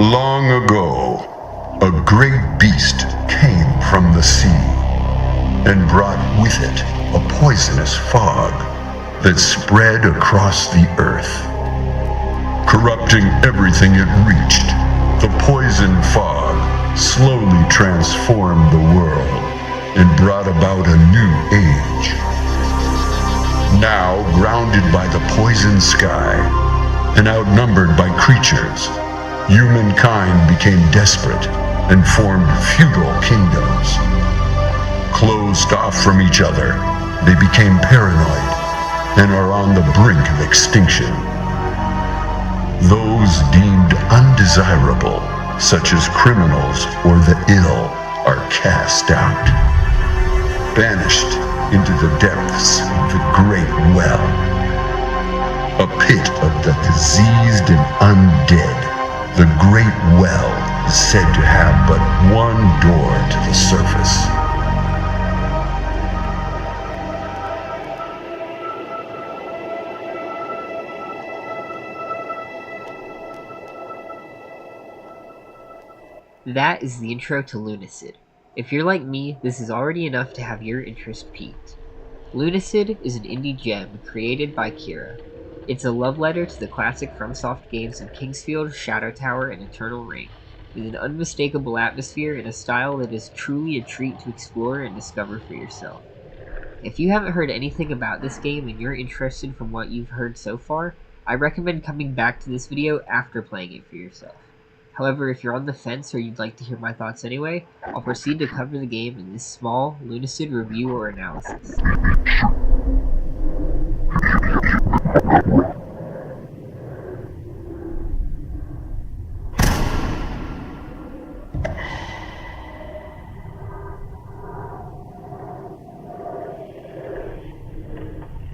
Long ago, a great beast came from the sea and brought with it a poisonous fog that spread across the earth. Corrupting everything it reached, the poison fog slowly transformed the world and brought about a new age. Now, grounded by the poison sky and outnumbered by creatures, humankind became desperate and formed feudal kingdoms. Closed off from each other, they became paranoid and are on the brink of extinction. Those deemed undesirable, such as criminals or the ill, are cast out, banished into the depths of the Great Well, a pit of the diseased and undead. The Great Well is said to have but one door to the surface. That is the intro to Lunacid. If you're like me, this is already enough to have your interest piqued. Lunacid is an indie gem created by Kira. It's a love letter to the classic FromSoft games of Kingsfield, Shadow Tower, and Eternal Ring, with an unmistakable atmosphere and a style that is truly a treat to explore and discover for yourself. If you haven't heard anything about this game and you're interested from what you've heard so far, I recommend coming back to this video after playing it for yourself. However, if you're on the fence or you'd like to hear my thoughts anyway, I'll proceed to cover the game in this small Lunacid review or analysis.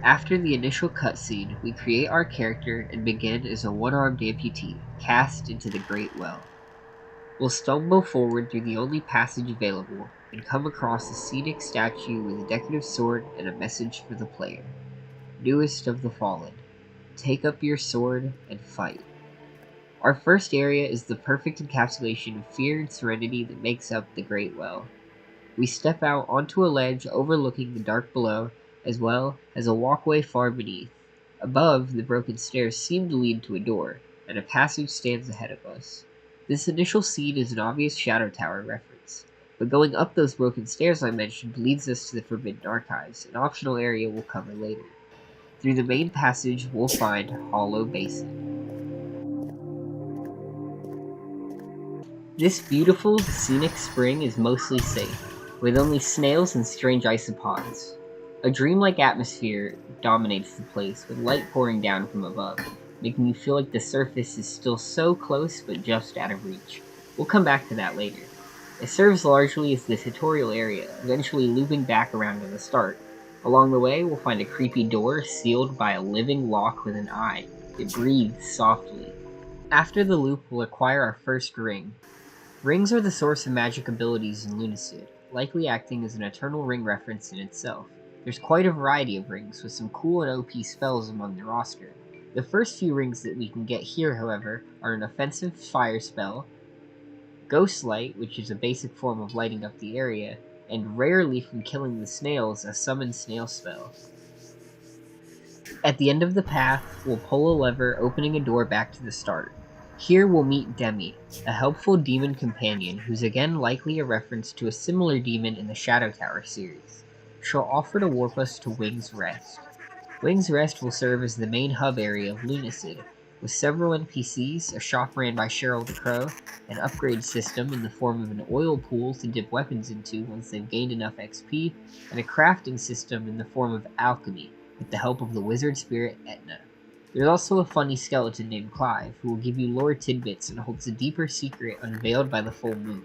After the initial cutscene, we create our character and begin as a one-armed amputee, cast into the Great Well. We'll stumble forward through the only passage available, and come across a scenic statue with a decorative sword and a message for the player. Newest of the Fallen, take up your sword and fight. Our first area is the perfect encapsulation of fear and serenity that makes up the Great Well. We step out onto a ledge overlooking the dark below, as well as a walkway far beneath. Above, the broken stairs seem to lead to a door, and a passage stands ahead of us. This initial scene is an obvious Shadow Tower reference, but going up those broken stairs I mentioned leads us to the Forbidden Archives, an optional area we'll cover later. Through the main passage, we'll find Hollow Basin. This beautiful, scenic spring is mostly safe, with only snails and strange isopods. A dreamlike atmosphere dominates the place, with light pouring down from above, making you feel like the surface is still so close but just out of reach. We'll come back to that later. It serves largely as the tutorial area, eventually looping back around to the start. Along the way, we'll find a creepy door sealed by a living lock with an eye. It breathes softly. After the loop, we'll acquire our first ring. Rings are the source of magic abilities in Lunacid, likely acting as an Eternal Ring reference in itself. There's quite a variety of rings, with some cool and OP spells among the roster. The first few rings that we can get here, however, are an offensive fire spell, Ghost Light, which is a basic form of lighting up the area, and rarely from killing the snails, a summon snail spell. At the end of the path, we'll pull a lever, opening a door back to the start. Here we'll meet Demi, a helpful demon companion who's again likely a reference to a similar demon in the Shadow Tower series. She'll offer to warp us to Wing's Rest. Wing's Rest will serve as the main hub area of Lunacid, with several NPCs, a shop ran by Cheryl the Crow, an upgrade system in the form of an oil pool to dip weapons into once they've gained enough XP, and a crafting system in the form of alchemy, with the help of the wizard spirit Etna. There's also a funny skeleton named Clive, who will give you lore tidbits and holds a deeper secret unveiled by the full moon.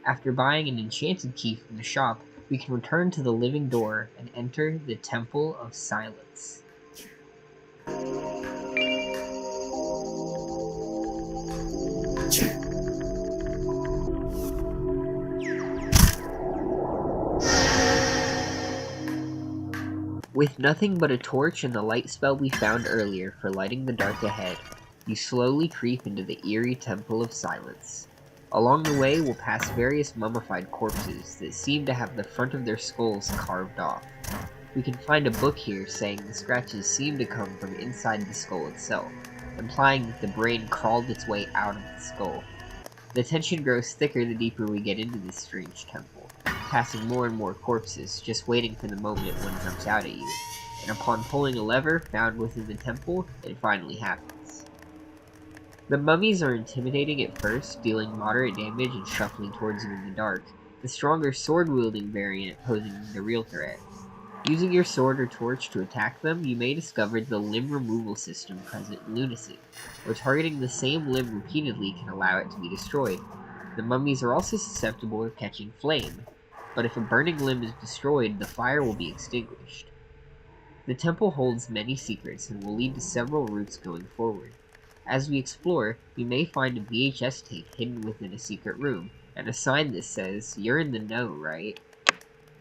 After buying an enchanted key from the shop, we can return to the living door and enter the Temple of Silence. With nothing but a torch and the light spell we found earlier for lighting the dark ahead, You slowly creep into the eerie Temple of Silence. Along the way, we'll pass various mummified corpses that seem to have the front of their skulls carved off. We can find a book here saying the scratches seem to come from inside the skull itself, implying that the brain crawled its way out of the skull. The tension grows thicker the deeper we get into this strange temple, passing more and more corpses, just waiting for the moment one jumps out at you. And upon pulling a lever found within the temple, it finally happens. The mummies are intimidating at first, dealing moderate damage and shuffling towards you in the dark, the stronger sword-wielding variant posing the real threat. Using your sword or torch to attack them, you may discover the limb removal system present in Lunacid, where targeting the same limb repeatedly can allow it to be destroyed. The mummies are also susceptible to catching flame, but if a burning limb is destroyed, the fire will be extinguished. The temple holds many secrets and will lead to several routes going forward. As we explore, we may find a VHS tape hidden within a secret room, and a sign that says, "You're in the know, right?"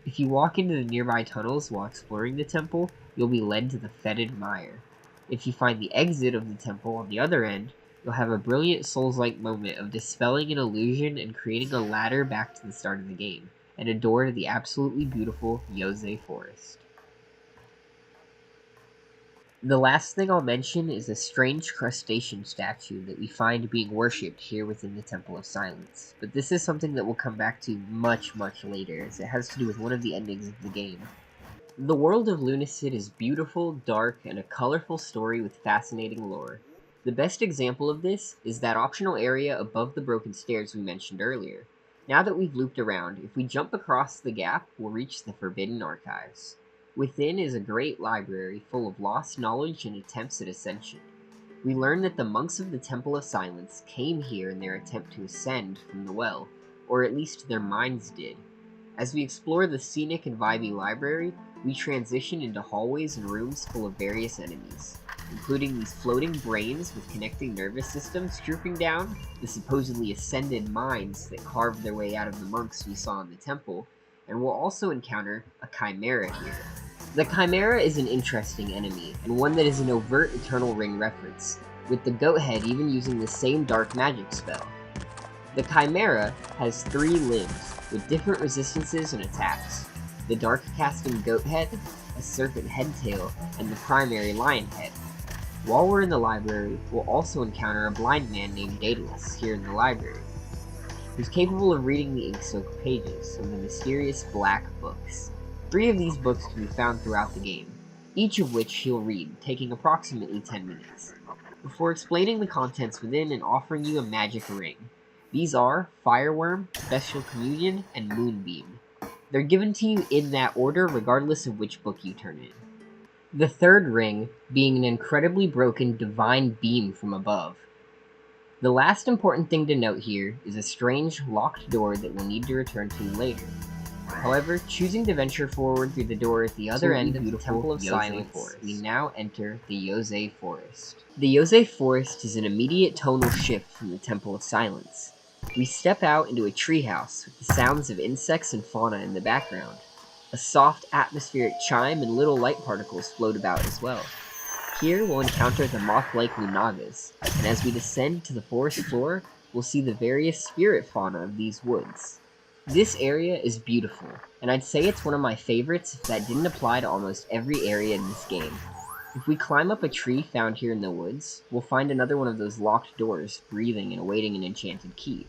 If you walk into the nearby tunnels while exploring the temple, you'll be led to the fetid mire. If you find the exit of the temple on the other end, you'll have a brilliant Souls-like moment of dispelling an illusion and creating a ladder back to the start of the game, and a door to the absolutely beautiful Yose Forest. The last thing I'll mention is a strange crustacean statue that we find being worshipped here within the Temple of Silence, but this is something that we'll come back to much later, as it has to do with one of the endings of the game. The world of Lunacid is beautiful, dark, and a colorful story with fascinating lore. The best example of this is that optional area above the broken stairs we mentioned earlier. Now that we've looped around, if we jump across the gap, we'll reach the Forbidden Archives. Within is a great library full of lost knowledge and attempts at ascension. We learn that the monks of the Temple of Silence came here in their attempt to ascend from the well, or at least their minds did. As we explore the scenic and vibey library, we transition into hallways and rooms full of various enemies, including these floating brains with connecting nervous systems drooping down, the supposedly ascended minds that carved their way out of the monks we saw in the temple, and we'll also encounter a chimera here. The chimera is an interesting enemy, and one that is an overt Eternal Ring reference, with the goat head even using the same dark magic spell. The chimera has 3 limbs, with different resistances and attacks: the dark casting goat head, a serpent head tail, and the primary lion head. While we're in the library, we'll also encounter a blind man named Daedalus here in the library, who's capable of reading the ink-soaked pages of the mysterious black books. 3 of these books can be found throughout the game, each of which he'll read, taking approximately 10 minutes, before explaining the contents within and offering you a magic ring. These are Fireworm, Special Communion, and Moonbeam. They're given to you in that order regardless of which book you turn in. The third ring being an incredibly broken divine beam from above. The last important thing to note here is a strange locked door that we'll need to return to later. However, choosing to venture forward through the door at the other end of the Temple of Silence, we now enter the Yose Forest. The Yose Forest is an immediate tonal shift from the Temple of Silence. We step out into a treehouse with the sounds of insects and fauna in the background. A soft atmospheric chime and little light particles float about as well. Here we'll encounter the moth-like lunagas, and as we descend to the forest floor, we'll see the various spirit fauna of these woods. This area is beautiful, and I'd say it's one of my favorites if that didn't apply to almost every area in this game. If we climb up a tree found here in the woods, we'll find another one of those locked doors, breathing and awaiting an enchanted key.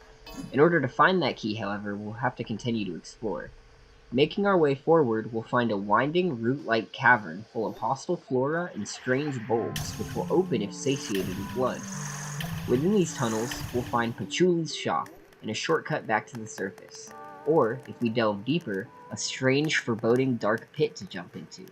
In order to find that key, however, we'll have to continue to explore. Making our way forward, we'll find a winding, root-like cavern full of hostile flora and strange bulbs, which will open if satiated with blood. Within these tunnels, we'll find Pachuli's shop, and a shortcut back to the surface. Or, if we delve deeper, a strange, foreboding dark pit to jump into.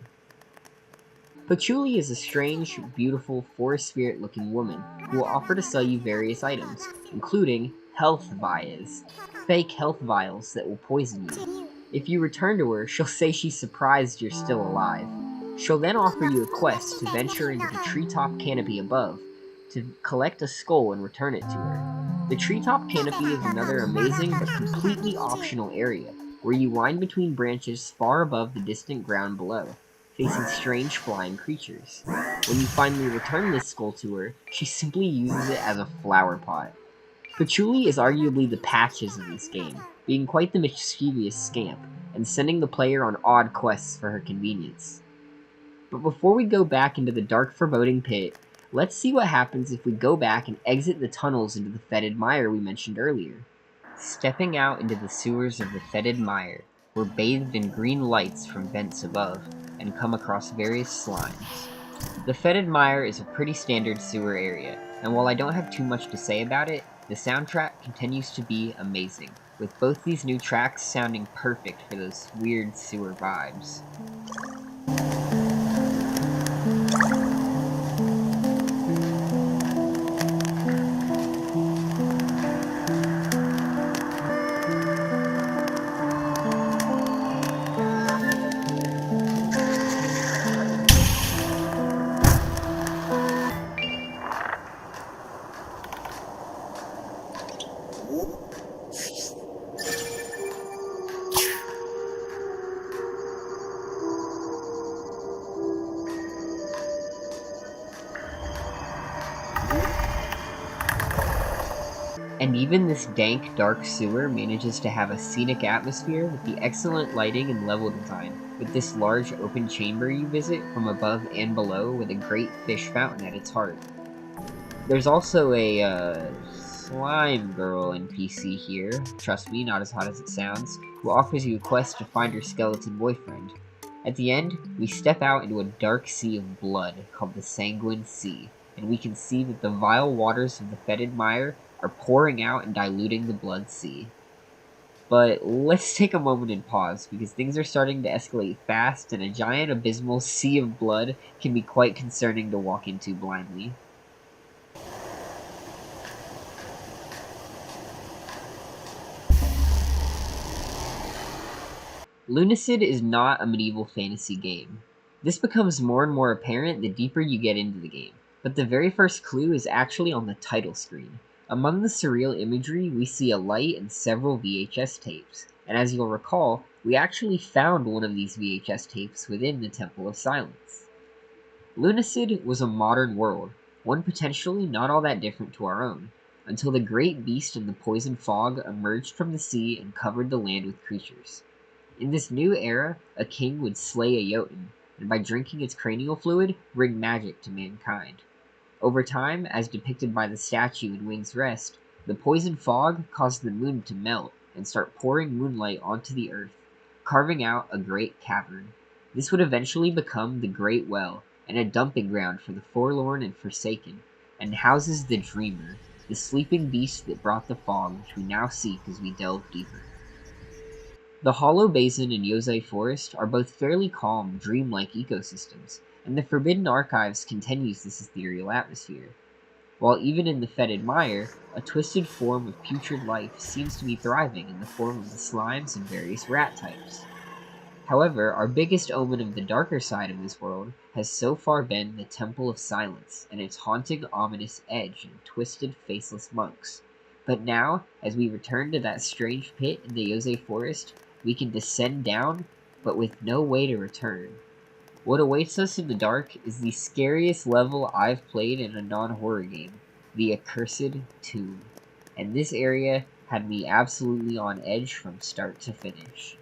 Pachuli is a strange, beautiful, forest spirit-looking woman who will offer to sell you various items, including health vials, fake health vials that will poison you. If you return to her, she'll say she's surprised you're still alive. She'll then offer you a quest to venture into the treetop canopy above, to collect a skull and return it to her. The treetop canopy is another amazing but completely optional area, where you wind between branches far above the distant ground below. facing strange flying creatures. When you finally return this skull to her, she simply uses it as a flower pot. Patchouli is arguably the Patches of this game, being quite the mischievous scamp, and sending the player on odd quests for her convenience. But before we go back into the dark foreboding pit, let's see what happens if we go back and exit the tunnels into the fetid mire we mentioned earlier. Stepping out into the sewers of the fetid mire, we're bathed in green lights from vents above, and come across various slimes. The fetid mire is a pretty standard sewer area, and while I don't have too much to say about it, the soundtrack continues to be amazing, with both these new tracks sounding perfect for those weird sewer vibes. And even this dank, dark sewer manages to have a scenic atmosphere with the excellent lighting and level design, with this large open chamber you visit from above and below with a great fish fountain at its heart. There's also a slime girl NPC here, trust me, not as hot as it sounds, who offers you a quest to find her skeleton boyfriend. At the end, we step out into a dark sea of blood called the Sanguine Sea, and we can see that the vile waters of the fetid mire are pouring out and diluting the blood sea. But let's take a moment and pause, because things are starting to escalate fast, and a giant abysmal sea of blood can be quite concerning to walk into blindly. Lunacid is not a medieval fantasy game. This becomes more and more apparent the deeper you get into the game, but the very first clue is actually on the title screen. Among the surreal imagery, we see a light and several VHS tapes, and as you'll recall, we actually found one of these VHS tapes within the Temple of Silence. Lunacid was a modern world, one potentially not all that different to our own, until the great beast in the poison fog emerged from the sea and covered the land with creatures. In this new era, a king would slay a Jotun, and by drinking its cranial fluid, bring magic to mankind. Over time, as depicted by the statue in Wing's Rest, the poison fog caused the moon to melt and start pouring moonlight onto the earth, carving out a great cavern. This would eventually become the Great Well, and a dumping ground for the forlorn and forsaken, and houses the Dreamer, the sleeping beast that brought the fog, which we now seek as we delve deeper. The Hollow Basin and Yozai Forest are both fairly calm, dreamlike ecosystems, and the Forbidden Archives continues this ethereal atmosphere. While even in the fetid mire, a twisted form of putrid life seems to be thriving in the form of the slimes and various rat types. However, our biggest omen of the darker side of this world has so far been the Temple of Silence and its haunting, ominous edge and twisted, faceless monks. But now, as we return to that strange pit in the Yozai Forest, we can descend down, but with no way to return. What awaits us in the dark is the scariest level I've played in a non-horror game, the Accursed Tomb. And this area had me absolutely on edge from start to finish.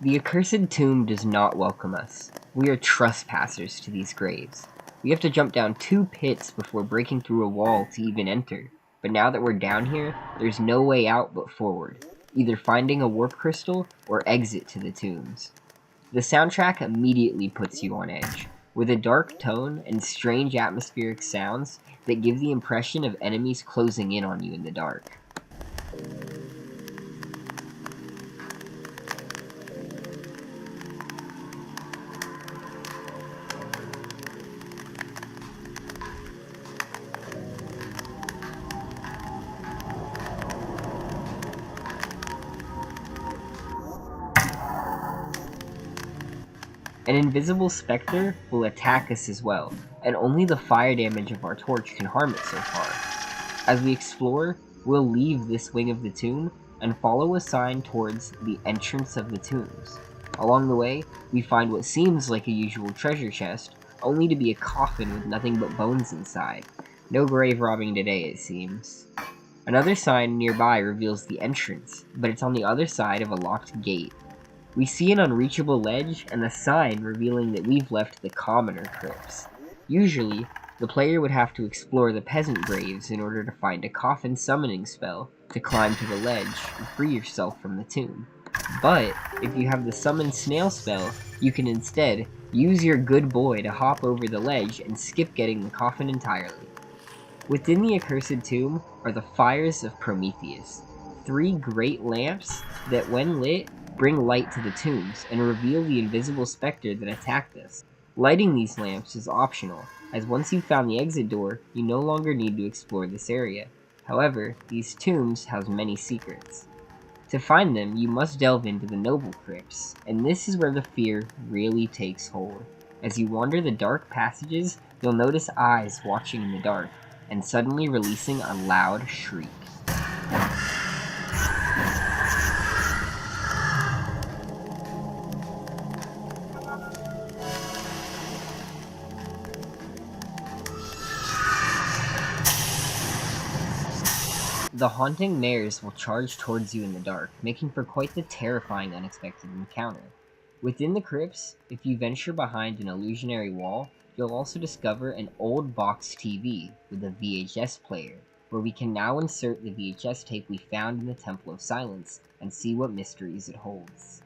The Accursed Tomb does not welcome us. We are trespassers to these graves. We have to jump down 2 pits before breaking through a wall to even enter. But now that we're down here, there's no way out but forward, either finding a warp crystal or exit to the tombs. The soundtrack immediately puts you on edge, with a dark tone and strange atmospheric sounds that give the impression of enemies closing in on you in the dark. An invisible specter will attack us as well, and only the fire damage of our torch can harm it so far. As we explore, we'll leave this wing of the tomb and follow a sign towards the entrance of the tombs. Along the way, we find what seems like a usual treasure chest, only to be a coffin with nothing but bones inside. No grave robbing today, it seems. Another sign nearby reveals the entrance, but it's on the other side of a locked gate. We see an unreachable ledge and a sign revealing that we've left the commoner crypts. Usually, the player would have to explore the peasant graves in order to find a coffin summoning spell to climb to the ledge and free yourself from the tomb. But if you have the summon snail spell, you can instead use your good boy to hop over the ledge and skip getting the coffin entirely. Within the accursed tomb are the fires of Prometheus, 3 great lamps that, when lit, bring light to the tombs and reveal the invisible specter that attacked us. Lighting these lamps is optional, as once you've found the exit door, you no longer need to explore this area. However, these tombs house many secrets. To find them, you must delve into the noble crypts, and this is where the fear really takes hold. As you wander the dark passages, you'll notice eyes watching in the dark, and suddenly releasing a loud shriek. The haunting mares will charge towards you in the dark, making for quite the terrifying unexpected encounter. Within the crypts, if you venture behind an illusionary wall, you'll also discover an old box TV with a VHS player, where we can now insert the VHS tape we found in the Temple of Silence and see what mysteries it holds.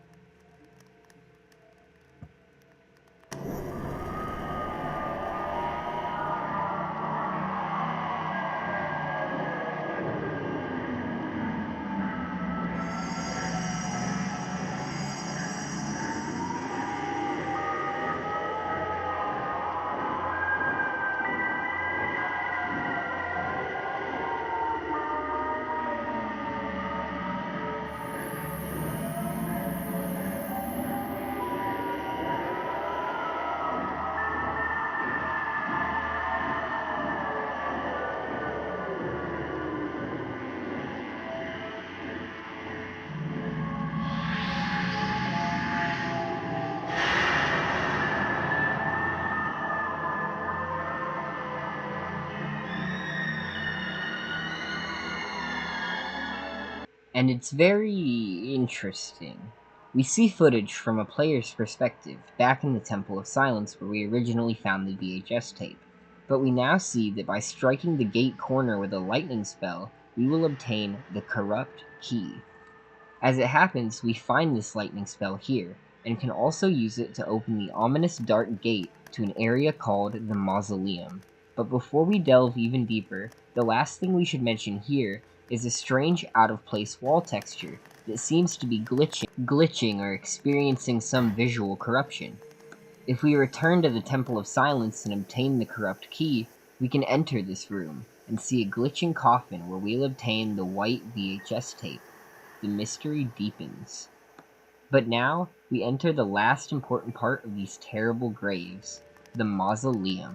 And it's very interesting. We see footage from a player's perspective, back in the Temple of Silence where we originally found the VHS tape. But we now see that by striking the gate corner with a lightning spell, we will obtain the Corrupt Key. As it happens, we find this lightning spell here, and can also use it to open the ominous dark gate to an area called the Mausoleum. But before we delve even deeper, the last thing we should mention here is a strange out-of-place wall texture that seems to be glitching or experiencing some visual corruption. If we return to the Temple of Silence and obtain the Corrupt Key, we can enter this room and see a glitching coffin where we'll obtain the white VHS tape. The mystery deepens. But now, we enter the last important part of these terrible graves, the Mausoleum.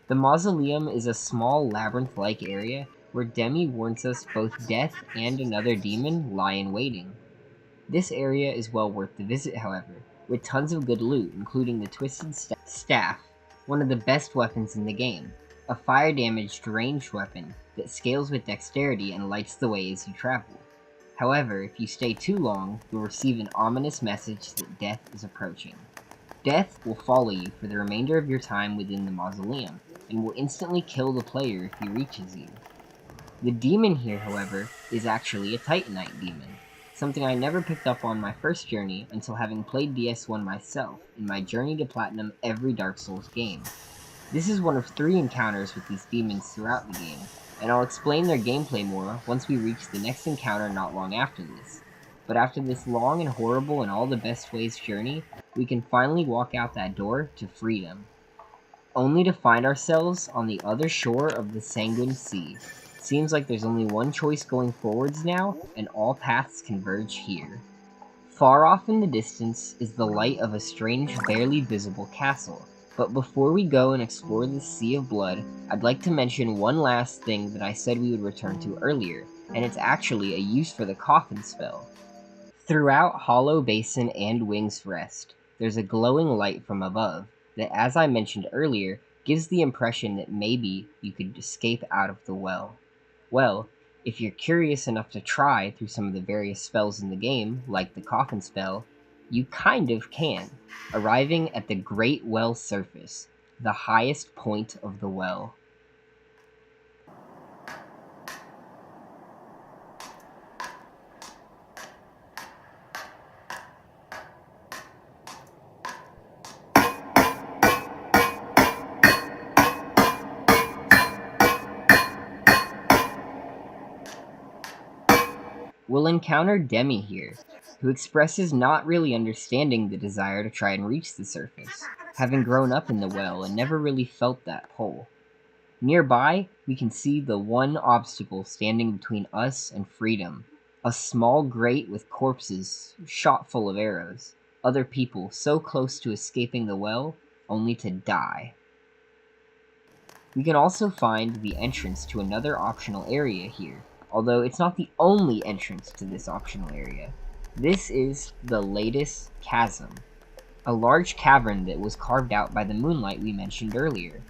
The Mausoleum is a small labyrinth-like area where Demi warns us both death and another demon lie in waiting. This area is well worth the visit, however, with tons of good loot, including the Twisted Staff, one of the best weapons in the game, a fire-damaged ranged weapon that scales with dexterity and lights the way as you travel. However, if you stay too long, you'll receive an ominous message that death is approaching. Death will follow you for the remainder of your time within the Mausoleum, and will instantly kill the player if he reaches you. The demon here, however, is actually a Titanite demon, something I never picked up on my first journey until having played DS1 myself in my journey to platinum every Dark Souls game. This is one of 3 encounters with these demons throughout the game, and I'll explain their gameplay more once we reach the next encounter not long after this. But after this long and horrible in all the best ways journey, we can finally walk out that door to freedom, only to find ourselves on the other shore of the Sanguine Sea. Seems like there's only one choice going forwards now, and all paths converge here. Far off in the distance is the light of a strange, barely visible castle. But before we go and explore this sea of blood, I'd like to mention one last thing that I said we would return to earlier, and it's actually a use for the coffin spell. Throughout Hollow Basin and Wing's Rest, there's a glowing light from above that, as I mentioned earlier, gives the impression that maybe you could escape out of the well. Well, if you're curious enough to try through some of the various spells in the game, like the coffin spell, you kind of can, arriving at the Great Well surface, the highest point of the well. We'll encounter Demi here, who expresses not really understanding the desire to try and reach the surface, having grown up in the well and never really felt that pull. Nearby, we can see the one obstacle standing between us and freedom, a small grate with corpses shot full of arrows, other people so close to escaping the well, only to die. We can also find the entrance to another optional area here, although it's not the only entrance to this optional area. This is the latest chasm, a large cavern that was carved out by the moonlight we mentioned earlier.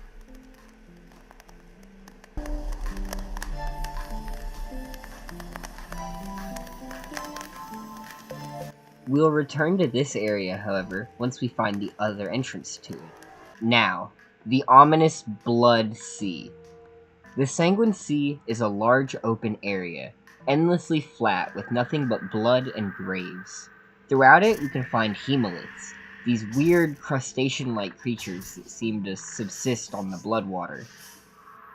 We'll return to this area, however, once we find the other entrance to it. Now, the ominous Blood Sea. The Sanguine Sea is a large open area, endlessly flat with nothing but blood and graves. Throughout it, we can find hemoliths, these weird crustacean-like creatures that seem to subsist on the blood water.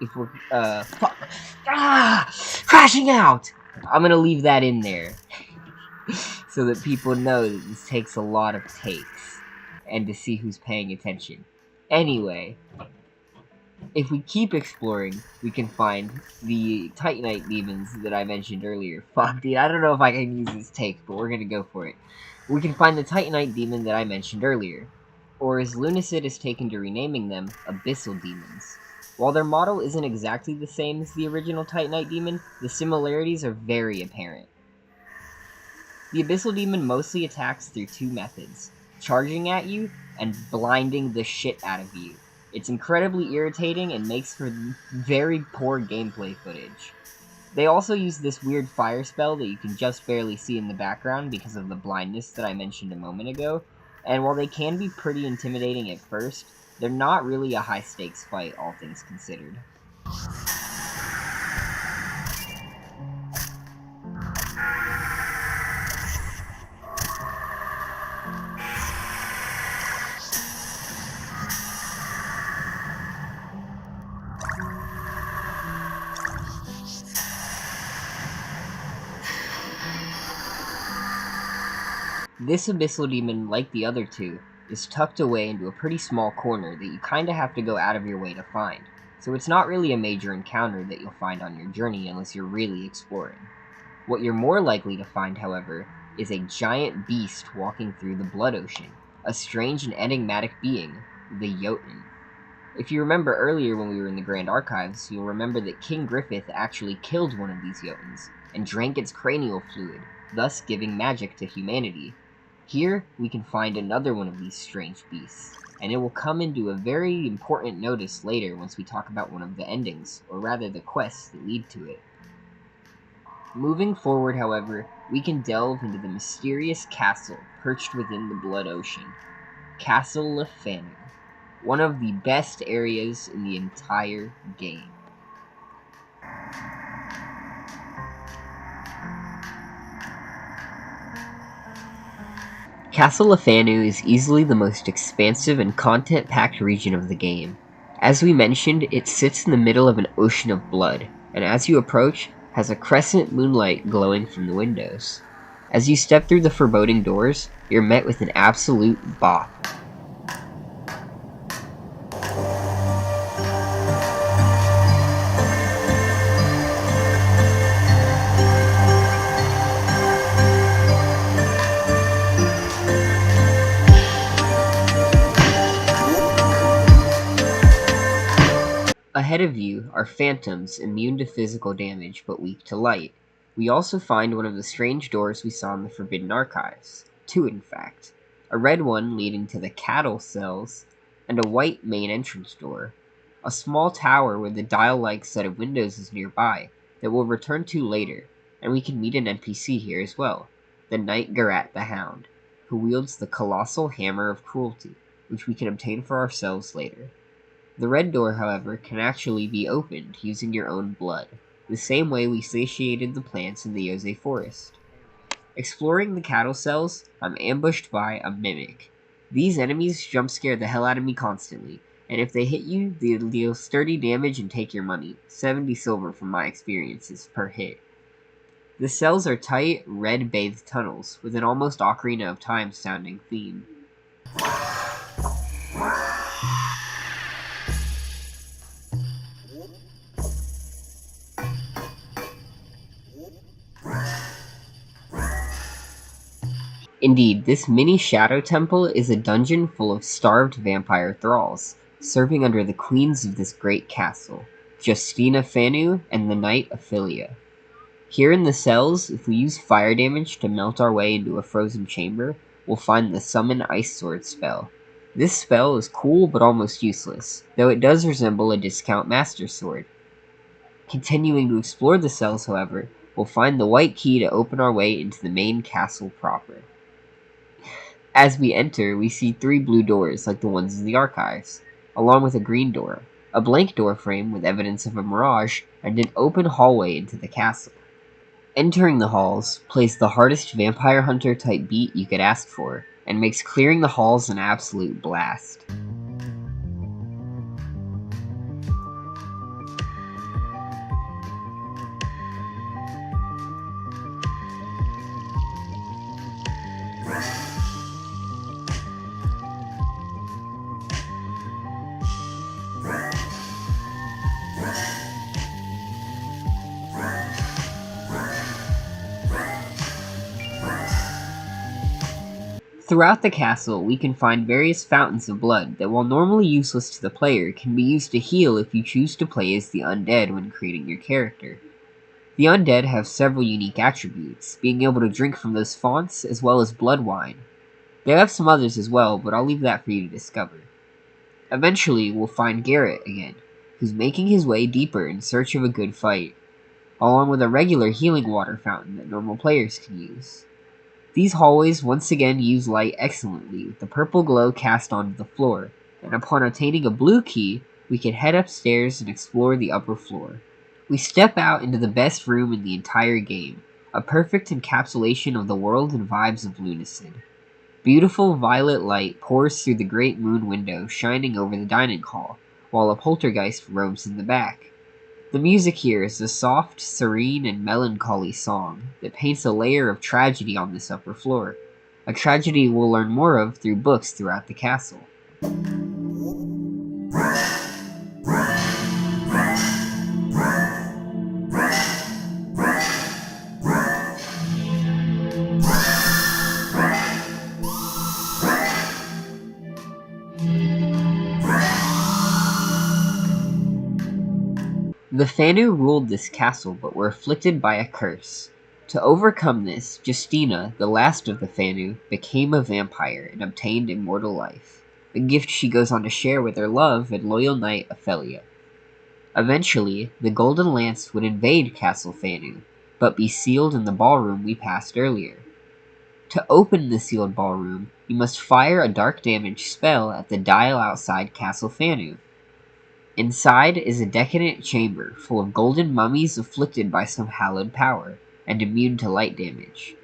If we're, fuck. Crashing out! I'm gonna leave that in there, so that people know that this takes a lot of takes, and to see who's paying attention. Anyway, if we keep exploring, we can find the Titanite demons that I mentioned earlier. Fuck, dude, I don't know if I can use this take, but we're gonna go for it. We can find the Titanite demon that I mentioned earlier, or as Lunacid has taken to renaming them, Abyssal Demons. While their model isn't exactly the same as the original Titanite demon, the similarities are very apparent. The Abyssal Demon mostly attacks through two methods, charging at you and blinding the shit out of you. It's incredibly irritating and makes for very poor gameplay footage. They also use this weird fire spell that you can just barely see in the background because of the blindness that I mentioned a moment ago, and while they can be pretty intimidating at first, they're not really a high stakes fight, all things considered. This Abyssal Demon, like the other two, is tucked away into a pretty small corner that you kinda have to go out of your way to find, so it's not really a major encounter that you'll find on your journey unless you're really exploring. What you're more likely to find, however, is a giant beast walking through the Blood Ocean, a strange and enigmatic being, the Jotun. If you remember earlier when we were in the Grand Archives, you'll remember that King Griffith actually killed one of these Jotuns, and drank its cranial fluid, thus giving magic to humanity. Here, we can find another one of these strange beasts, and it will come into a very important notice later once we talk about one of the endings, or rather the quests that lead to it. Moving forward, however, we can delve into the mysterious castle perched within the Blood Ocean, Castle Lefanu, one of the best areas in the entire game. Castle Lefanu is easily the most expansive and content-packed region of the game. As we mentioned, it sits in the middle of an ocean of blood, and as you approach, has a crescent moonlight glowing from the windows. As you step through the foreboding doors, you're met with an absolute bop. Ahead of you are phantoms immune to physical damage but weak to light. We also find one of the strange doors we saw in the Forbidden Archives. Two, in fact. A red one leading to the cattle cells, and a white main entrance door. A small tower with a dial-like set of windows is nearby that we'll return to later, and we can meet an NPC here as well, the Knight Garat the Hound, who wields the colossal Hammer of Cruelty, which we can obtain for ourselves later. The red door, however, can actually be opened using your own blood, the same way we satiated the plants in the Yose forest. Exploring the cattle cells, I'm ambushed by a mimic. These enemies jump scare the hell out of me constantly, and if they hit you, they'll deal sturdy damage and take your money, 70 silver from my experiences per hit. The cells are tight, red-bathed tunnels, with an almost Ocarina of Time sounding theme. Indeed, this mini shadow temple is a dungeon full of starved vampire thralls, serving under the queens of this great castle, Justina Fanu and the knight Ophelia. Here in the cells, if we use fire damage to melt our way into a frozen chamber, we'll find the Summon Ice Sword spell. This spell is cool but almost useless, though it does resemble a discount Master Sword. Continuing to explore the cells, however, we'll find the white key to open our way into the main castle proper. As we enter, we see 3 blue doors like the ones in the archives, along with a green door, a blank door frame with evidence of a mirage, and an open hallway into the castle. Entering the halls plays the hardest vampire hunter type beat you could ask for, and makes clearing the halls an absolute blast. Throughout the castle, we can find various fountains of blood that, while normally useless to the player, can be used to heal if you choose to play as the undead when creating your character. The undead have several unique attributes, being able to drink from those fonts as well as blood wine. They have some others as well, but I'll leave that for you to discover. Eventually, we'll find Garrett again, who's making his way deeper in search of a good fight, along with a regular healing water fountain that normal players can use. These hallways once again use light excellently, with the purple glow cast onto the floor, and upon attaining a blue key, we can head upstairs and explore the upper floor. We step out into the best room in the entire game, a perfect encapsulation of the world and vibes of Lunacid. Beautiful violet light pours through the great moon window shining over the dining hall, while a poltergeist roams in the back. The music here is a soft, serene, and melancholy song that paints a layer of tragedy on this upper floor, a tragedy we'll learn more of through books throughout the castle. The Fanu ruled this castle but were afflicted by a curse. To overcome this, Justina, the last of the Fanu, became a vampire and obtained immortal life, a gift she goes on to share with her love and loyal knight Ophelia. Eventually, the Golden Lance would invade Castle Fanu, but be sealed in the ballroom we passed earlier. To open the sealed ballroom, you must fire a dark damage spell at the dial outside Castle Fanu. Inside is a decadent chamber full of golden mummies afflicted by some hallowed power, and immune to light damage.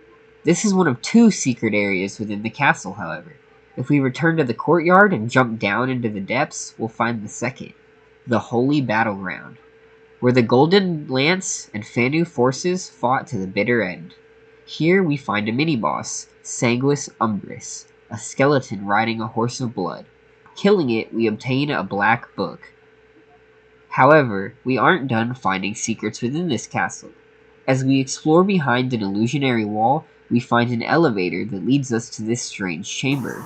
This is one of 2 secret areas within the castle, however. If we return to the courtyard and jump down into the depths, we'll find the second, the Holy Battleground, where the Golden Lance and Fanu forces fought to the bitter end. Here we find a mini-boss, Sanguis Umbris, a skeleton riding a horse of blood. Killing it, we obtain a black book. However, we aren't done finding secrets within this castle. As we explore behind an illusionary wall, we find an elevator that leads us to this strange chamber.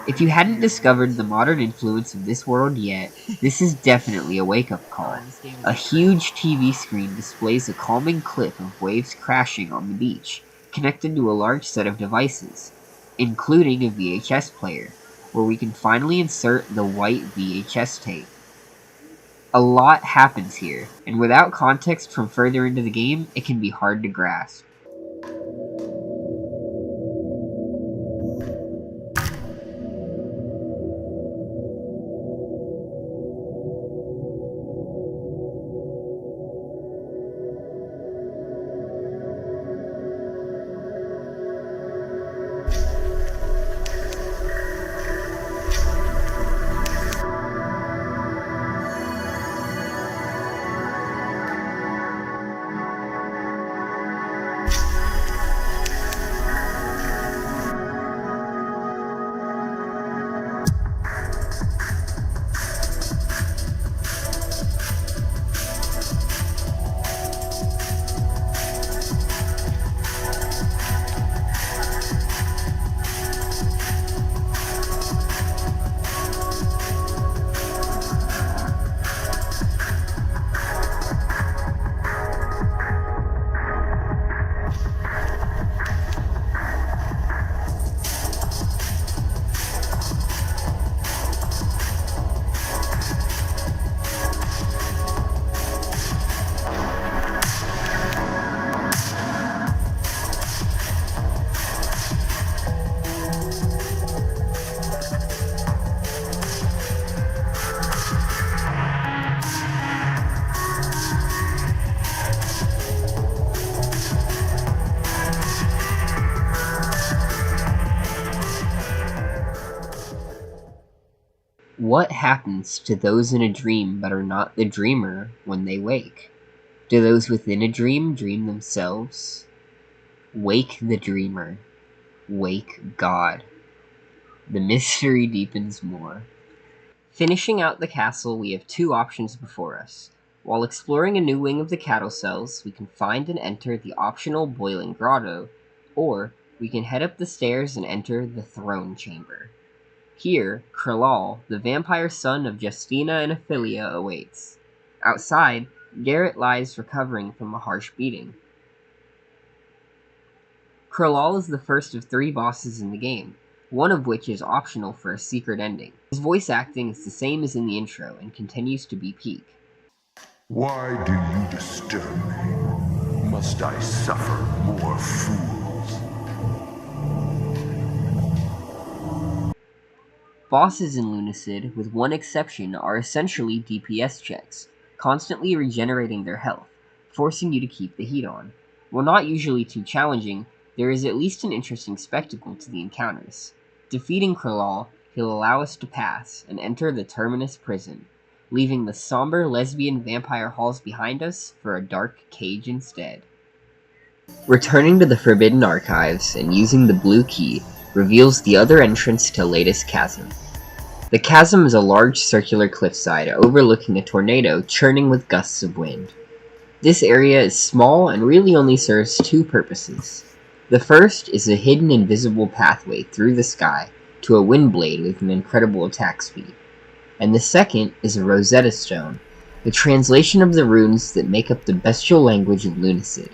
If you hadn't discovered the modern influence of this world yet, this is definitely a wake-up call. A huge TV screen displays a calming clip of waves crashing on the beach, connected to a large set of devices, including a VHS player, where we can finally insert the white VHS tape. A lot happens here, and without context from further into the game, it can be hard to grasp. What happens to those in a dream but are not the dreamer when they wake? Do those within a dream dream themselves? Wake the dreamer. Wake God. The mystery deepens more. Finishing out the castle, we have two options before us. While exploring a new wing of the cattle cells, we can find and enter the optional Boiling Grotto, or we can head up the stairs and enter the Throne Chamber. Here, Kralal, the vampire son of Justina and Ophelia, awaits. Outside, Garrett lies recovering from a harsh beating. Kralal is the first of 3 bosses in the game, one of which is optional for a secret ending. His voice acting is the same as in the intro and continues to be peak. Why do you disturb me? Must I suffer more fools? Bosses in Lunacid, with one exception, are essentially DPS checks, constantly regenerating their health, forcing you to keep the heat on. While not usually too challenging, there is at least an interesting spectacle to the encounters. Defeating Kralal, he'll allow us to pass and enter the Terminus prison, leaving the somber lesbian vampire halls behind us for a dark cage instead. Returning to the Forbidden Archives and using the blue key reveals the other entrance to Latest Chasm. The chasm is a large circular cliffside overlooking a tornado churning with gusts of wind. This area is small and really only serves 2 purposes. The first is a hidden invisible pathway through the sky to a wind blade with an incredible attack speed. And the second is a Rosetta Stone, the translation of the runes that make up the bestial language of Lunacid.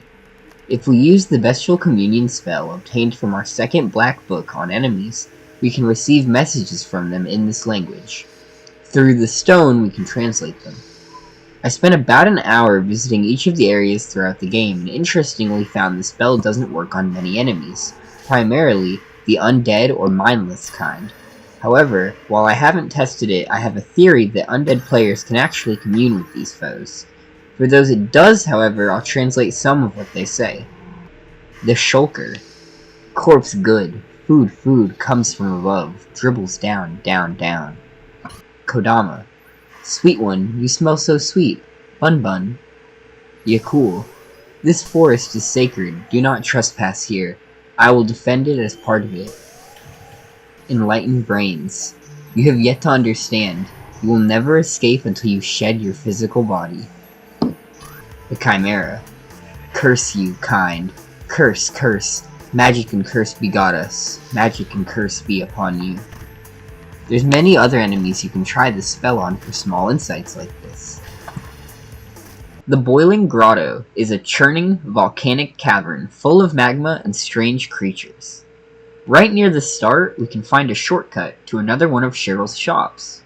If we use the Bestial Communion spell obtained from our second Black Book on enemies, we can receive messages from them in this language. Through the stone, we can translate them. I spent about an hour visiting each of the areas throughout the game, and interestingly found the spell doesn't work on many enemies, primarily the undead or mindless kind. However, while I haven't tested it, I have a theory that undead players can actually commune with these foes. For those it does, however, I'll translate some of what they say. The Shulker. Corpse good. Food comes from above. Dribbles down, down, down. Kodama. Sweet one, you smell so sweet. Bun. Yakul. This forest is sacred. Do not trespass here. I will defend it as part of it. Enlightened brains. You have yet to understand. You will never escape until you shed your physical body. The Chimera. Curse you, kind. Curse. Magic and curse begot us. Magic and curse be upon you. There's many other enemies you can try this spell on for small insights like this. The Boiling Grotto is a churning, volcanic cavern full of magma and strange creatures. Right near the start, we can find a shortcut to another one of Cheryl's shops.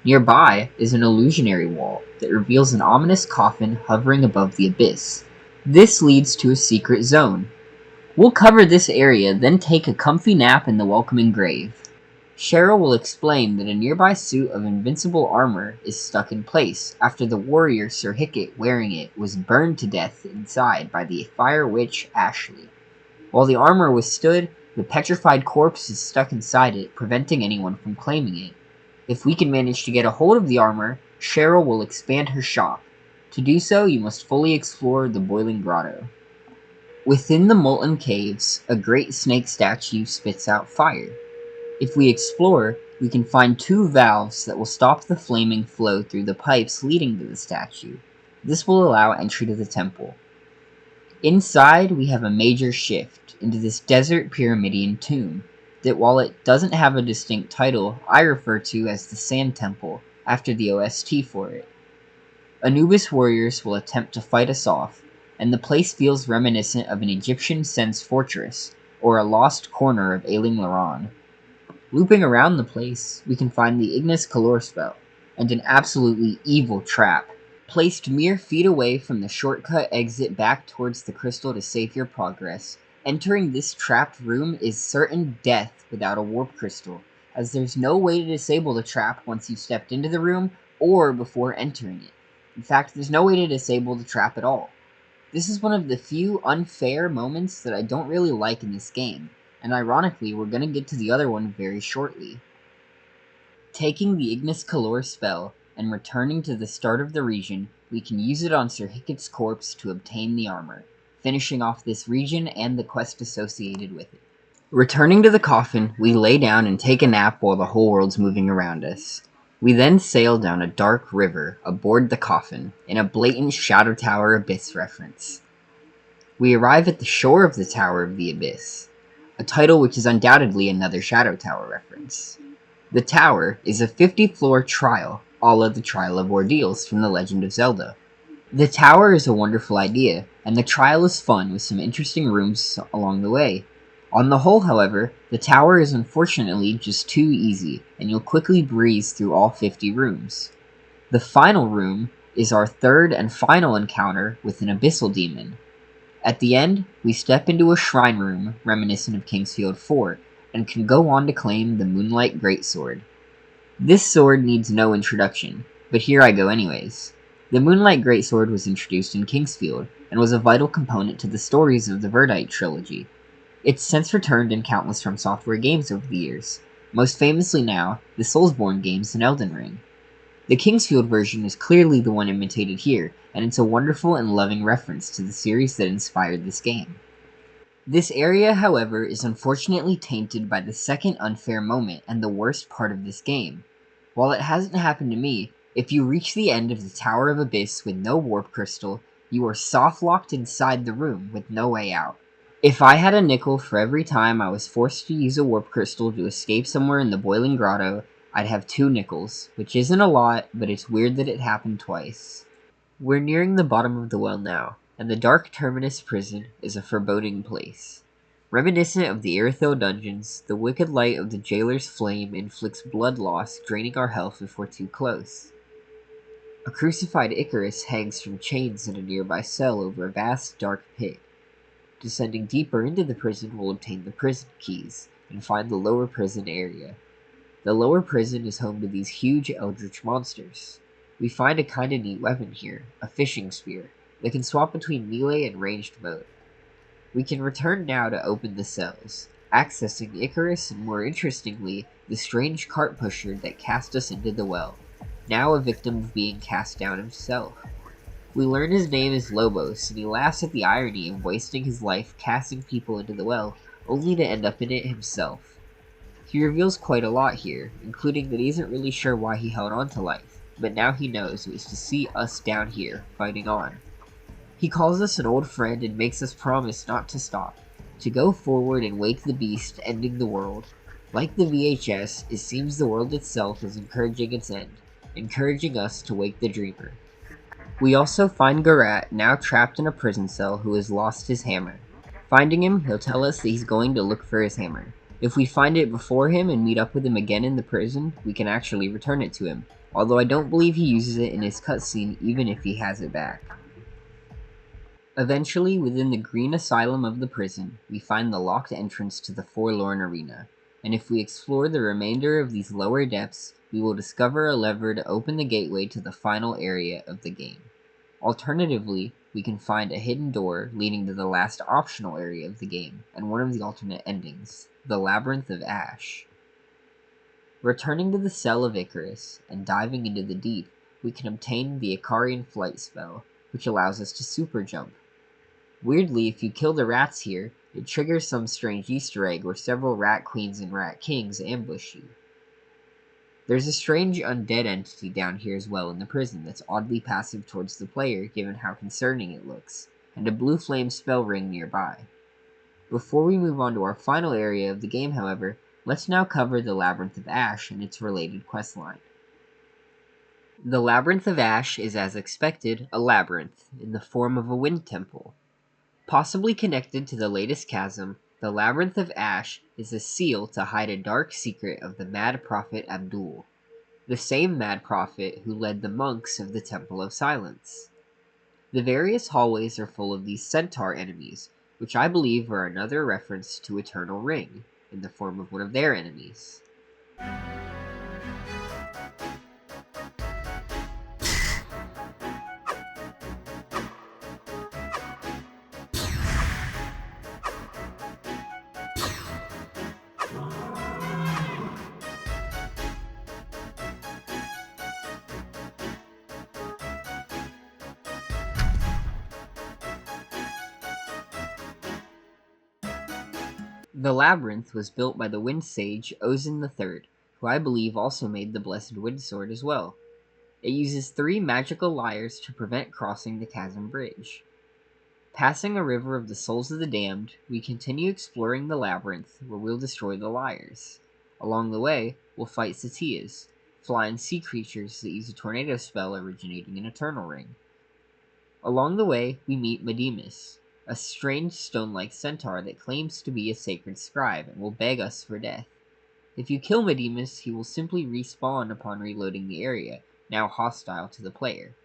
Nearby is an illusionary wall that reveals an ominous coffin hovering above the abyss. This leads to a secret zone. We'll cover this area, then take a comfy nap in the welcoming grave. Cheryl will explain that a nearby suit of invincible armor is stuck in place after the warrior Sir Hicket wearing it was burned to death inside by the fire witch Ashley. While the armor withstood, the petrified corpse is stuck inside it, preventing anyone from claiming it. If we can manage to get a hold of the armor, Cheryl will expand her shop. To do so, you must fully explore the Boiling Grotto. Within the molten caves, a great snake statue spits out fire. If we explore, we can find 2 valves that will stop the flaming flow through the pipes leading to the statue. This will allow entry to the temple. Inside, we have a major shift into this desert pyramidion tomb that, while it doesn't have a distinct title, I refer to as the Sand Temple, after the OST for it. Anubis warriors will attempt to fight us off, and the place feels reminiscent of an Egyptian Sense fortress, or a lost corner of ailing Laran. Looping around the place, we can find the Ignis Calor spell, and an absolutely evil trap, placed mere feet away from the shortcut exit back towards the crystal to save your progress. Entering this trapped room is certain death without a warp crystal, as there's no way to disable the trap once you've stepped into the room or before entering it. In fact, there's no way to disable the trap at all. This is one of the few unfair moments that I don't really like in this game, and ironically, we're gonna get to the other one very shortly. Taking the Ignis Calor spell and returning to the start of the region, we can use it on Sir Hicket's corpse to obtain the armor, finishing off this region and the quest associated with it. Returning to the coffin, we lay down and take a nap while the whole world's moving around us. We then sail down a dark river aboard the coffin, in a blatant Shadow Tower Abyss reference. We arrive at the shore of the Tower of the Abyss, a title which is undoubtedly another Shadow Tower reference. The tower is a 50-floor trial, a la the Trial of Ordeals from The Legend of Zelda. The tower is a wonderful idea, and the trial is fun with some interesting rooms along the way. On the whole, however, the tower is unfortunately just too easy, and you'll quickly breeze through all 50 rooms. The final room is our third and final encounter with an abyssal demon. At the end, we step into a shrine room reminiscent of Kingsfield Fort, and can go on to claim the Moonlight Greatsword. This sword needs no introduction, but here I go anyways. The Moonlight Greatsword was introduced in Kingsfield, and was a vital component to the stories of the Verdite trilogy. It's since returned in countless Fromsoftware games over the years, most famously now, the Soulsborne games and Elden Ring. The Kingsfield version is clearly the one imitated here, and it's a wonderful and loving reference to the series that inspired this game. This area, however, is unfortunately tainted by the second unfair moment and the worst part of this game. While it hasn't happened to me, if you reach the end of the Tower of Abyss with no warp crystal, you are soft-locked inside the room with no way out. If I had a nickel for every time I was forced to use a warp crystal to escape somewhere in the Boiling Grotto, I'd have 2 nickels, which isn't a lot, but it's weird that it happened twice. We're nearing the bottom of the well now, and the Dark Terminus prison is a foreboding place. Reminiscent of the Irithyll dungeons, the wicked light of the jailer's flame inflicts blood loss, draining our health if we're too close. A crucified Icarus hangs from chains in a nearby cell over a vast dark pit. Descending deeper into the prison will obtain the prison keys, and find the lower prison area. The lower prison is home to these huge eldritch monsters. We find a kinda neat weapon here, a fishing spear, that can swap between melee and ranged mode. We can return now to open the cells, accessing Icarus and, more interestingly, the strange cart pusher that cast us into the well, now a victim of being cast down himself. We learn his name is Lobos, and he laughs at the irony of wasting his life casting people into the well, only to end up in it himself. He reveals quite a lot here, including that he isn't really sure why he held on to life, but now he knows it was to see us down here, fighting on. He calls us an old friend and makes us promise not to stop, to go forward and wake the beast, ending the world. Like the VHS, it seems the world itself is encouraging its end, encouraging us to wake the dreamer. We also find Garat now trapped in a prison cell who has lost his hammer. Finding him, he'll tell us that he's going to look for his hammer. If we find it before him and meet up with him again in the prison, we can actually return it to him, although I don't believe he uses it in his cutscene even if he has it back. Eventually, within the green asylum of the prison, we find the locked entrance to the Forlorn Arena, and if we explore the remainder of these lower depths, we will discover a lever to open the gateway to the final area of the game. Alternatively, we can find a hidden door leading to the last optional area of the game, and one of the alternate endings, the Labyrinth of Ash. Returning to the cell of Icarus, and diving into the deep, we can obtain the Icarian Flight spell, which allows us to super jump. Weirdly, if you kill the rats here, it triggers some strange Easter egg where several rat queens and rat kings ambush you. There's a strange undead entity down here as well in the prison that's oddly passive towards the player given how concerning it looks, and a blue flame spell ring nearby. Before we move on to our final area of the game, however, let's now cover the Labyrinth of Ash and its related questline. The Labyrinth of Ash is, as expected, a labyrinth in the form of a wind temple. Possibly connected to the latest chasm, the Labyrinth of Ash is a seal to hide a dark secret of the Mad Prophet Abdul, the same Mad Prophet who led the monks of the Temple of Silence. The various hallways are full of these centaur enemies, which I believe are another reference to Eternal Ring, in the form of one of their enemies. The labyrinth was built by the wind sage Ozin III, who I believe also made the Blessed Wind Sword as well. It uses 3 magical lyres to prevent crossing the chasm bridge. Passing a river of the souls of the damned, we continue exploring the labyrinth, where we'll destroy the lyres. Along the way, we'll fight Satyas, flying sea creatures that use a tornado spell originating in Eternal Ring. Along the way, we meet Medimus, a strange stone-like centaur that claims to be a sacred scribe and will beg us for death. If you kill Medimus, he will simply respawn upon reloading the area, now hostile to the player.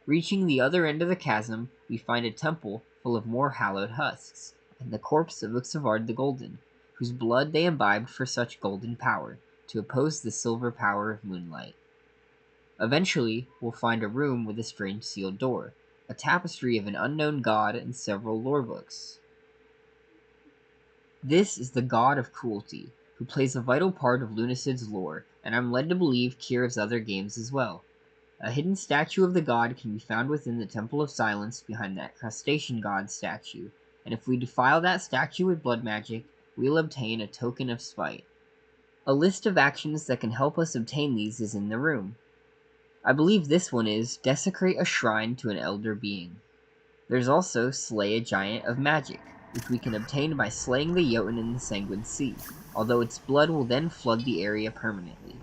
Reaching the other end of the chasm, we find a temple full of more hallowed husks, and the corpse of Uxavard the Golden, whose blood they imbibed for such golden power, to oppose the silver power of moonlight. Eventually, we'll find a room with a strange sealed door, a tapestry of an unknown god and several lore books. This is the god of cruelty, who plays a vital part of Lunacid's lore, and I'm led to believe Kira's other games as well. A hidden statue of the god can be found within the Temple of Silence behind that crustacean god statue, and if we defile that statue with blood magic, we'll obtain a token of spite. A list of actions that can help us obtain these is in the room. I believe this one is desecrate a shrine to an elder being. There's also slay a giant of magic, which we can obtain by slaying the Jotun in the Sanguine Sea, although its blood will then flood the area permanently.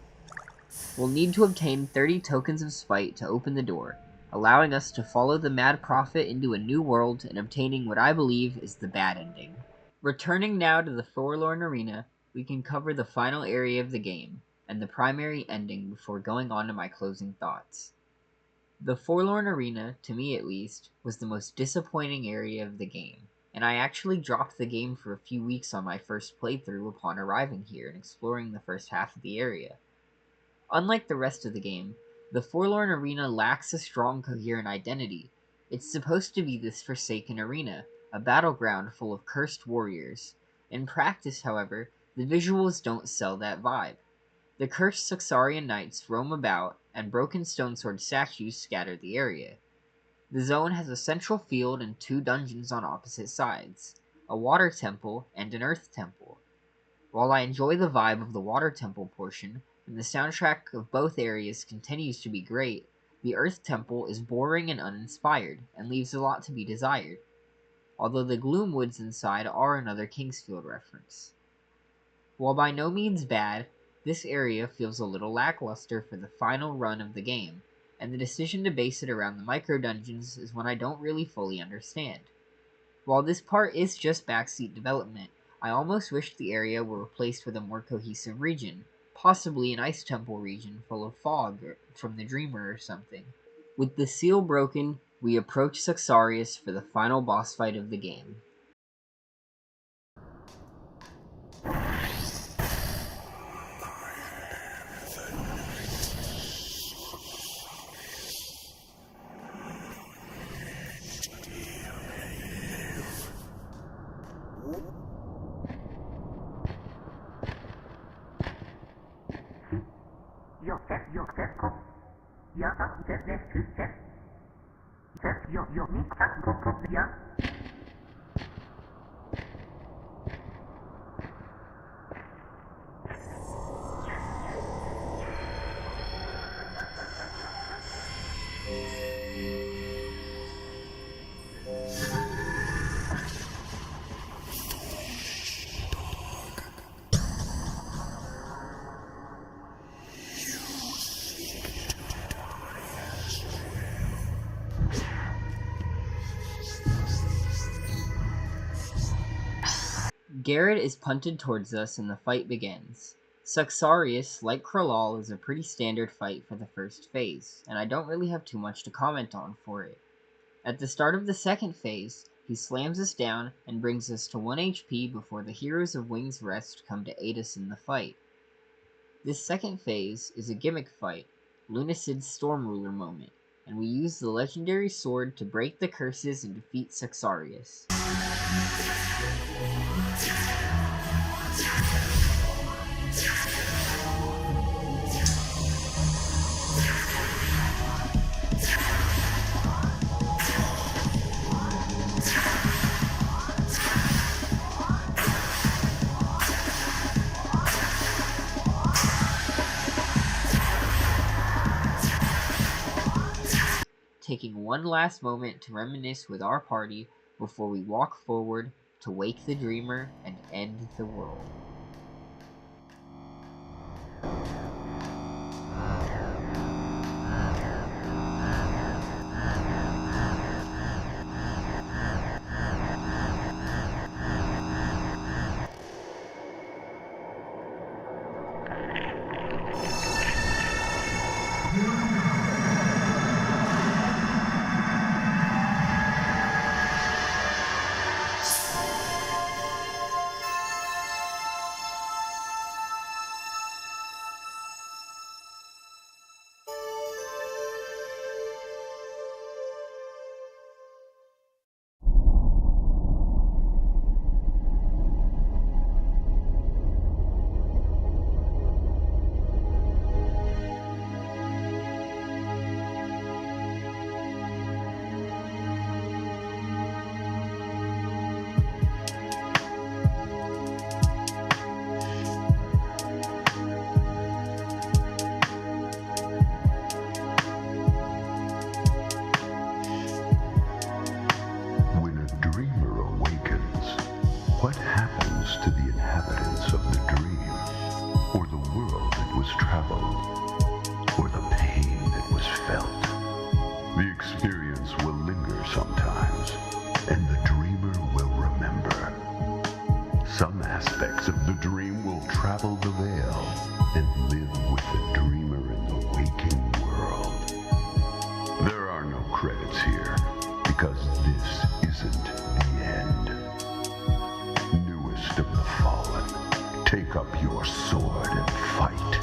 We'll need to obtain 30 tokens of spite to open the door, allowing us to follow the Mad Prophet into a new world and obtaining what I believe is the bad ending. Returning now to the Forlorn Arena, we can cover the final area of the game, and the primary ending before going on to my closing thoughts. The Forlorn Arena, to me at least, was the most disappointing area of the game, and I actually dropped the game for a few weeks on my first playthrough upon arriving here and exploring the first half of the area. Unlike the rest of the game, the Forlorn Arena lacks a strong coherent identity. It's supposed to be this forsaken arena, a battleground full of cursed warriors. In practice, however, the visuals don't sell that vibe. The cursed Saxarian knights roam about, and broken stone sword statues scatter the area. The zone has a central field and 2 dungeons on opposite sides, a water temple and an earth temple. While I enjoy the vibe of the water temple portion, and the soundtrack of both areas continues to be great, the earth temple is boring and uninspired, and leaves a lot to be desired, although the gloom woods inside are another Kingsfield reference. While by no means bad, this area feels a little lackluster for the final run of the game, and the decision to base it around the micro-dungeons is one I don't really fully understand. While this part is just backseat development, I almost wish the area were replaced with a more cohesive region, possibly an ice temple region full of fog from the Dreamer or something. With the seal broken, we approach Saxarius for the final boss fight of the game. Garrett is punted towards us and the fight begins. Saxarius, like Kralal, is a pretty standard fight for the first phase, and I don't really have too much to comment on for it. At the start of the second phase, he slams us down and brings us to 1 HP before the heroes of Wing's Rest come to aid us in the fight. This second phase is a gimmick fight, Lunacid's Storm Ruler moment, and we use the legendary sword to break the curses and defeat Saxarius. Taking one last moment to reminisce with our party before we walk forward to wake the Dreamer and end the world. When a dreamer awakens, what happens to the inhabitants of the dream, or the world that was traveled, or the pain that was felt? The experience will linger sometimes, and the dreamer will remember. Some aspects of the dream will travel the veil and live with the dreamer in the waking world. There are no credits here, because this isn't the end. Newest of the fallen, take up your sword and fight.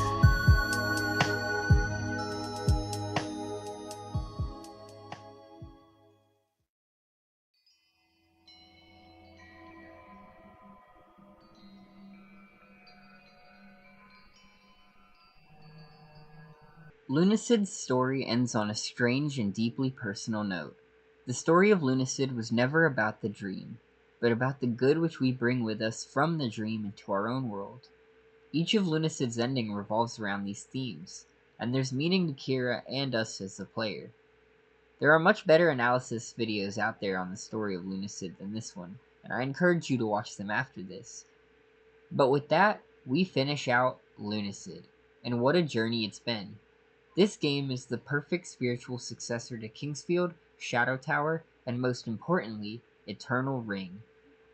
Lunacid's story ends on a strange and deeply personal note. The story of Lunacid was never about the dream, but about the good which we bring with us from the dream into our own world. Each of Lunacid's ending revolves around these themes, and there's meaning to Kira and us as the player. There are much better analysis videos out there on the story of Lunacid than this one, and I encourage you to watch them after this. But with that, we finish out Lunacid, and what a journey it's been. This game is the perfect spiritual successor to Kingsfield, Shadow Tower, and most importantly, Eternal Ring.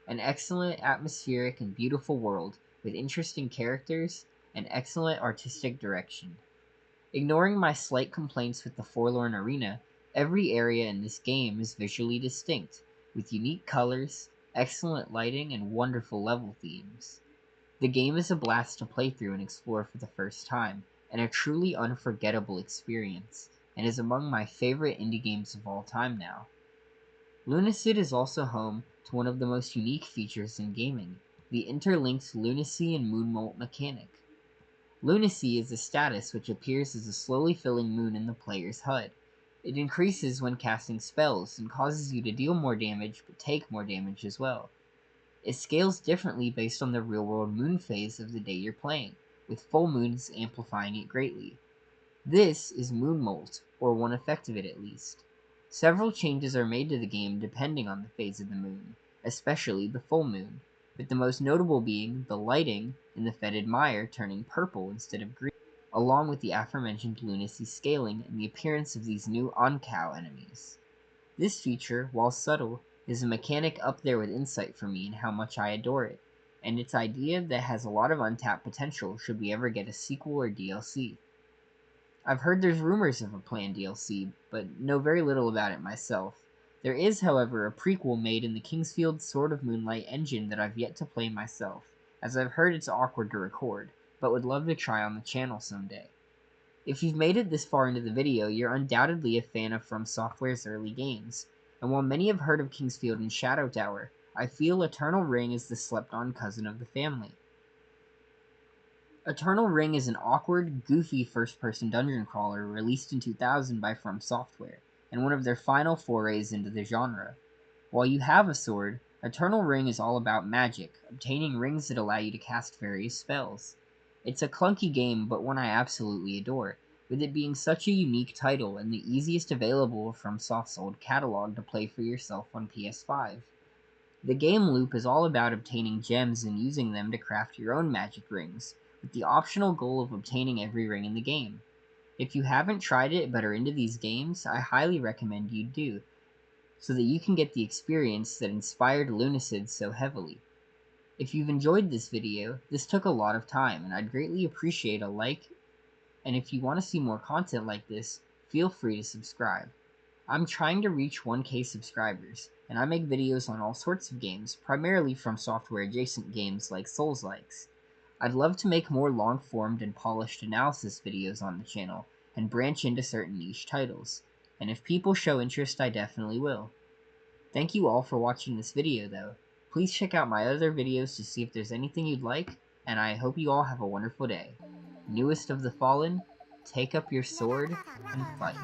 An excellent atmospheric and beautiful world with interesting characters and excellent artistic direction. Ignoring my slight complaints with the Forlorn Arena, every area in this game is visually distinct, with unique colors, excellent lighting, and wonderful level themes. The game is a blast to play through and explore for the first time, and a truly unforgettable experience, and is among my favorite indie games of all time now. Lunacid is also home to one of the most unique features in gaming, the interlinked lunacy and moonmolt mechanic. Lunacy is a status which appears as a slowly filling moon in the player's HUD. It increases when casting spells and causes you to deal more damage but take more damage as well. It scales differently based on the real-world moon phase of the day you're playing, with full moons amplifying it greatly. This is Moonmolt, or one effect of it at least. Several changes are made to the game depending on the phase of the moon, especially the full moon, with the most notable being the lighting in the fetid mire turning purple instead of green, along with the aforementioned lunacy scaling and the appearance of these new Oncow enemies. This feature, while subtle, is a mechanic up there with Insight for me in how much I adore it, and its idea that has a lot of untapped potential should we ever get a sequel or DLC. I've heard there's rumors of a planned DLC, but know very little about it myself. There is, however, a prequel made in the Kingsfield Sword of Moonlight engine that I've yet to play myself, as I've heard it's awkward to record, but would love to try on the channel someday. If you've made it this far into the video, you're undoubtedly a fan of Fromsoftware's early games, and while many have heard of Kingsfield and Shadow Tower, I feel Eternal Ring is the slept-on cousin of the family. Eternal Ring is an awkward, goofy first-person dungeon crawler released in 2000 by Fromsoftware, and one of their final forays into the genre. While you have a sword, Eternal Ring is all about magic, obtaining rings that allow you to cast various spells. It's a clunky game, but one I absolutely adore, with it being such a unique title and the easiest available from Soft's old catalog to play for yourself on PS5. The game loop is all about obtaining gems and using them to craft your own magic rings, with the optional goal of obtaining every ring in the game. If you haven't tried it but are into these games, I highly recommend you do, so that you can get the experience that inspired Lunacid so heavily. If you've enjoyed this video, this took a lot of time, and I'd greatly appreciate a like, and if you want to see more content like this, feel free to subscribe. I'm trying to reach 1K subscribers, and I make videos on all sorts of games, primarily from software-adjacent games like Souls-likes. I'd love to make more long-formed and polished analysis videos on the channel, and branch into certain niche titles, and if people show interest I definitely will. Thank you all for watching this video though. Please check out my other videos to see if there's anything you'd like, and I hope you all have a wonderful day. Newest of the Fallen, take up your sword and fight.